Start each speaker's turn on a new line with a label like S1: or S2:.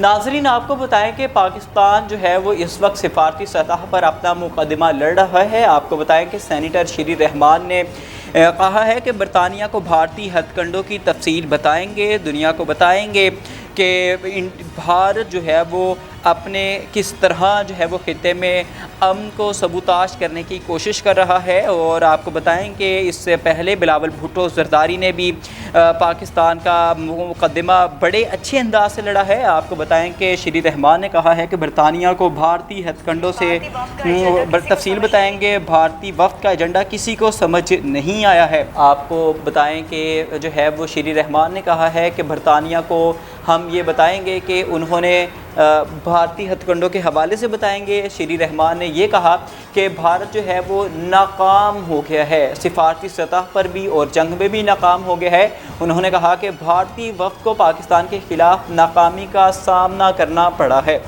S1: ناظرین آپ کو بتائیں کہ پاکستان جو ہے وہ اس وقت سفارتی سطح پر اپنا مقدمہ لڑ رہا ہے۔ آپ کو بتائیں کہ سینیٹر شری رحمان نے کہا ہے کہ برطانیہ کو بھارتی ہتھ کنڈوں کی تفصیل بتائیں گے، دنیا کو بتائیں گے کہ بھارت جو ہے وہ اپنے کس طرح جو ہے وہ خطے میں امن کو سبوتاش کرنے کی کوشش کر رہا ہے۔ اور آپ کو بتائیں کہ اس سے پہلے بلاول بھٹو زرداری نے بھی پاکستان کا مقدمہ بڑے اچھے انداز سے لڑا ہے۔ آپ کو بتائیں کہ شری رحمان نے کہا ہے کہ برطانیہ کو بھارتی ہتھ کنڈوں سے تفصیل بتائیں گے، بھارتی وفد کا ایجنڈا کسی کو سمجھ نہیں آیا ہے۔ آپ کو بتائیں کہ جو ہے وہ شری رحمان نے کہا ہے کہ برطانیہ کو ہم یہ بتائیں گے کہ انہوں نے بھارتی ہتھ کنڈوں کے حوالے سے بتائیں گے۔ شری رحمان نے یہ کہا کہ بھارت جو ہے وہ ناکام ہو گیا ہے، سفارتی سطح پر بھی اور جنگ میں بھی ناکام ہو گیا ہے۔ انہوں نے کہا کہ بھارتی وفد کو پاکستان کے خلاف ناکامی کا سامنا کرنا پڑا ہے۔